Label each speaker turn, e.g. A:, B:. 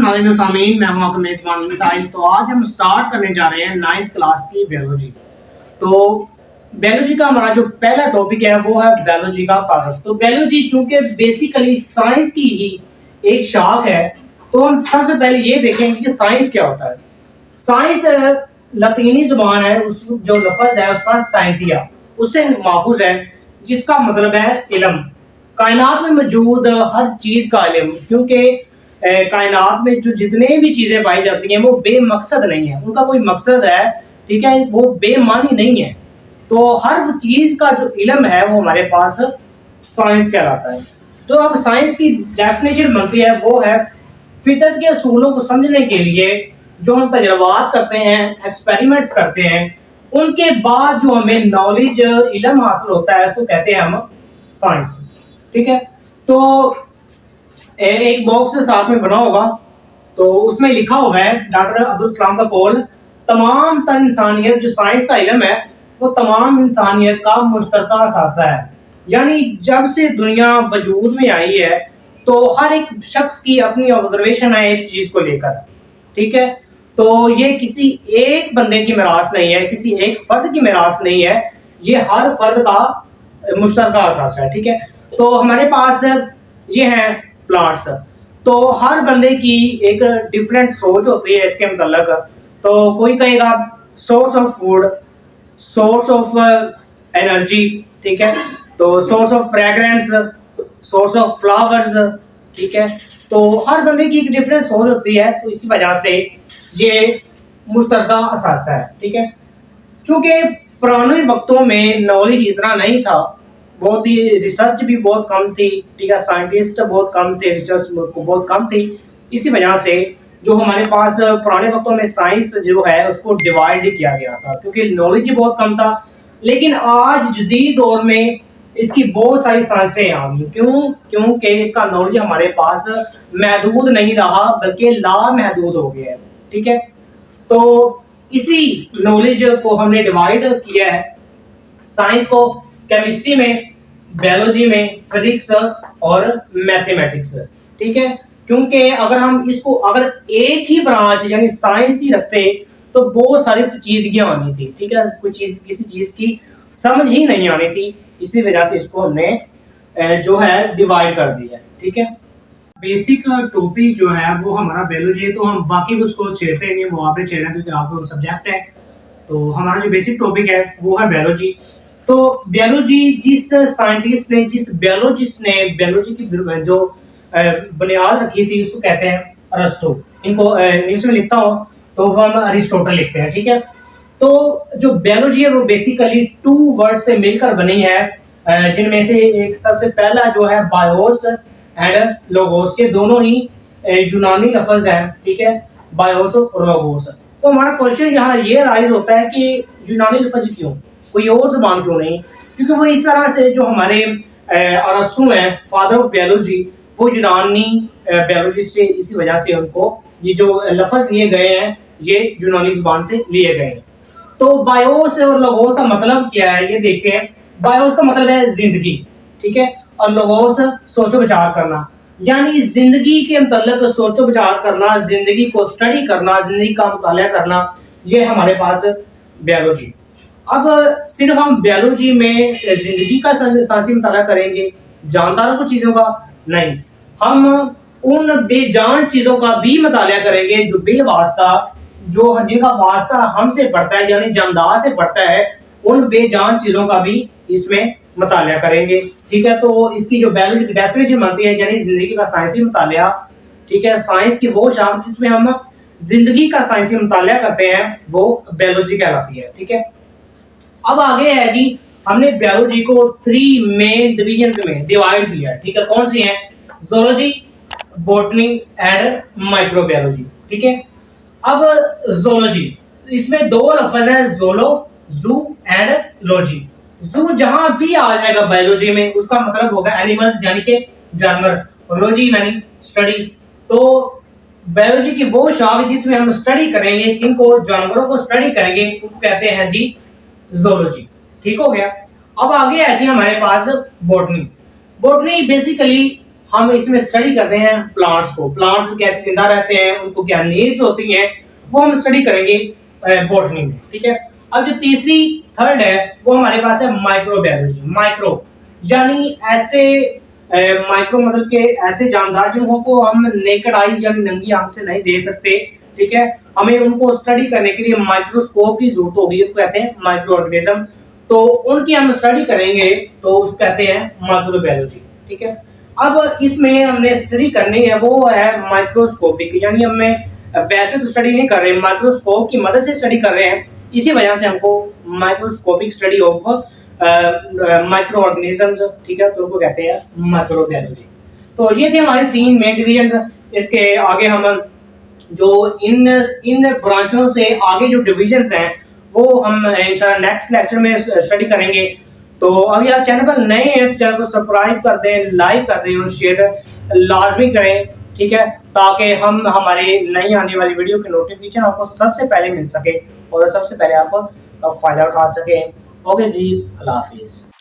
A: नाज़रीन सामीन, मैं हूं आपका मेज़बान मिसाइल। तो आज हम स्टार्ट करने जा रहे हैं 9th क्लास की बायोलॉजी। तो बायोलॉजी का हमारा जो पहला टॉपिक है वो है बायोलॉजी का तारुफ। तो बायोलॉजी चूंकि बेसिकली साइंस की ही एक शाख है, तो हम सबसे पहले ये देखेंगे कि साइंस क्या होता है। साइंस लतीनी जुबान है, उस जो लफ्ज है उसका साइंटिया, उससे माखूज है, जिसका मतलब है इल्म। कायनात में मौजूद हर चीज का इल्म, क्योंकि कायनात में जो जितने भी चीजें पाई जाती हैं वो बेमकसद नहीं है, उनका कोई मकसद है, ठीक है, वो बेमानी नहीं है। तो हर चीज का जो इल्म है वो हमारे पास साइंस कहलाता है। तो अब साइंस की डेफिनेशन बनती है वो है फितरत के असूलों को समझने के लिए जो हम तजर्बात करते हैं, एक्सपेरिमेंट्स करते हैं, उनके बाद जो हमें नॉलेज इल्म हासिल होता है उसको कहते हैं हम साइंस। ठीक है, तो एक बॉक्स साथ में बना होगा, तो उसमें लिखा हुआ है डॉक्टर अब्दुल सलाम का कौल, तमाम तन इंसानियत जो साइंस का इल्म है वो तमाम इंसानियत का मुश्तरका असासा है। यानी जब से दुनिया वजूद में आई है तो हर एक शख्स की अपनी ऑब्जर्वेशन है एक चीज को लेकर। ठीक है, तो ये किसी एक बंदे की मिरास नहीं है, किसी एक फर्द की मिरास नहीं है, ये हर फर्द का मुश्तरका असासा है। ठीक है, तो हमारे पास ये है प्लांट्स, तो हर बंदे की एक डिफरेंट सोच होती है इसके मतलब। तो कोई कहेगा source of food, source of energy, ठीक है, तो source of fragrance, source of flowers, ठीक है, तो हर बंदे की एक डिफरेंट सोच होती है, तो इसी वजह से ये मुश्तरका असासा है। ठीक है, चूंकि पुराने वक्तों में नॉलेज इतना नहीं था, बहुत ही रिसर्च भी बहुत कम थी, ठीक है, साइंटिस्ट बहुत कम थे, रिसर्च बहुत कम थी, इसी वजह से जो हमारे पास पुराने वक्तों में साइंस जो है उसको डिवाइड किया गया था, क्योंकि नॉलेज ही बहुत कम था। लेकिन आज जदीद दौर में इसकी बहुत सारी साइंसें आ गई। क्योंकि इसका नॉलेज हमारे पास महदूद नहीं रहा, बल्कि लामहदूद हो गया है। ठीक है, तो इसी नॉलेज को हमने डिवाइड किया है, साइंस को केमिस्ट्री में, बायोलॉजी में, फिजिक्स और मैथमेटिक्स। ठीक है, क्योंकि अगर हम इसको अगर एक ही ब्रांच यानी साइंस ही रखते तो बहुत सारी पेचीदगियां आनी थी। ठीक है, कोई चीज किसी चीज की समझ ही नहीं आनी थी, इसी वजह से इसको हमने जो है डिवाइड कर दिया। ठीक है, बेसिक टॉपिक जो है वो हमारा बायोलॉजी है, तो हम बाकी उसको छेड़ते नहीं, वो आपने छेड़ना क्योंकि आपका सब्जेक्ट है। तो हमारा जो बेसिक टॉपिक है वो है बायोलॉजी। तो बायोलॉजी जिस साइंटिस्ट ने, जिस बायोलॉजिस्ट ने बायोलॉजी की जो बुनियाद रखी थी उसको कहते हैं अरस्तु। इनको इंग्लिश में लिखता हूँ तो हम अरिस्टोटल लिखते हैं। ठीक है, तो जो बायोलॉजी है वो बेसिकली 2 वर्ड से मिलकर बनी है, जिनमें से एक सबसे पहला जो है बायोस एंड लोगोस, ये दोनों ही यूनानी लफ्ज हैं। ठीक है, बायोस और लोगोस। तो हमारा क्वेश्चन यहाँ ये राइज होता है कि यूनानी लफ्ज क्यों, कोई और जुबान क्यों नहीं? क्योंकि वो इस तरह से जो हमारे अरस्तु हैं, फादर ऑफ बायोलॉजी, वो यूनानी बायोलॉजिस्ट से, इसी वजह से उनको ये जो लफ्ज लिए गए हैं ये यूनानी जुबान से लिए गए हैं। तो बायोस और लोगोस का मतलब क्या है ये देखते हैं। बायोस का मतलब है जिंदगी, ठीक है, और लोगोस सोचो विचार करना, यानी जिंदगी के मतलब सोचो विचार करना, जिंदगी को स्टडी करना, जिंदगी का मुताला करना, ये हमारे पास बायोलॉजी। अब सिर्फ हम बायोलॉजी में जिंदगी का साइंसी मुताला करेंगे, जानदारों को चीजों का नहीं, हम उन बेजान चीजों का भी मुताला करेंगे जो बेवास्ता, जो जिनका वास्ता हमसे पड़ता है, यानी जानदार से पड़ता है, उन बेजान चीजों का भी इसमें मुताला करेंगे। ठीक है, तो इसकी जो बायोलॉजी की डेफिनेशन बनती है यानी जिंदगी का साइंसी मुताला। ठीक है, साइंस की वो शाख जिसमें हम जिंदगी का साइंसी मुताला करते हैं वो बायोलॉजी कहलाती है। ठीक है, अब आगे है जी, हमने बायोलॉजी को 3 मेन डिवीजन में डिवाइड किया। ठीक है, कौन सी है? Zoology, botany and microbiology. ठीक है, अब ज़ूलॉजी, इसमें 2 लफ्ज है, ज़ूलो, जू एंड लॉजी। जू जहां भी आ जाएगा बायोलॉजी में उसका मतलब होगा एनिमल्स यानी कि जानवर, और लॉजी यानी स्टडी। तो बायोलॉजी की वो शाख जिसमें हम स्टडी करेंगे, किनको, जानवरों को स्टडी करेंगे, उनको कहते हैं जी ज़ूलॉजी। ठीक हो गया। अब आगे है जी हमारे पास बॉटनी। बॉटनी बेसिकली हम इसमें स्टडी करते हैं प्लांट्स को, प्लांट्स कैसे जिंदा रहते हैं, उनको क्या नीड्स होती हैं, वो हम स्टडी करेंगे बॉटनी में, ठीक है। अब जो तीसरी थर्ड है वो हमारे पास है माइक्रोबायोलॉजी। माइक्रो यानी ऐसे माइक्रो मतलब के ऐसे जानदार जिनको हम नेकेड आई यानी नंगी आंख से नहीं देख सकते, ठीक है। हमें उनको स्टडी करने के लिए माइक्रोस्कोप की जरूरत होगी, उसको कहते हैं माइक्रो ऑर्गेनिज्म। तो उनकी हम स्टडी करेंगे तो उसको कहते हैं माइक्रोबायोलॉजी, ठीक है। अब इसमें हमने स्टडी करनी है वो है माइक्रोस्कोपिक, यानी हमें वैसे तो स्टडी नहीं कर रहे, माइक्रोस्कोप की मदद से स्टडी कर रहे हैं, इसी वजह से हमको microscopic study of micro organisms, ठीक है, तो उनको कहते हैं माइक्रोबायोलॉजी। तो ये थे हमारे तीन मेन डिवीजन। इसके आगे हम जो इन इन ब्रांचों से आगे जो डिवीजन्स हैं वो हम इंशाल्लाह नेक्स्ट लेक्चर में स्टडी करेंगे। तो अभी आप चैनल पर नए हैं तो चैनल को सब्सक्राइब कर दें, लाइक कर दें और शेयर लाजमी करें, ठीक है, ताकि हम हमारे नई आने वाली वीडियो के नोटिफिकेशन आपको सबसे पहले मिल सके और सबसे पहले आप फ़ायदा उठा सकें। ओके जी, अल्लाह हाफिज़।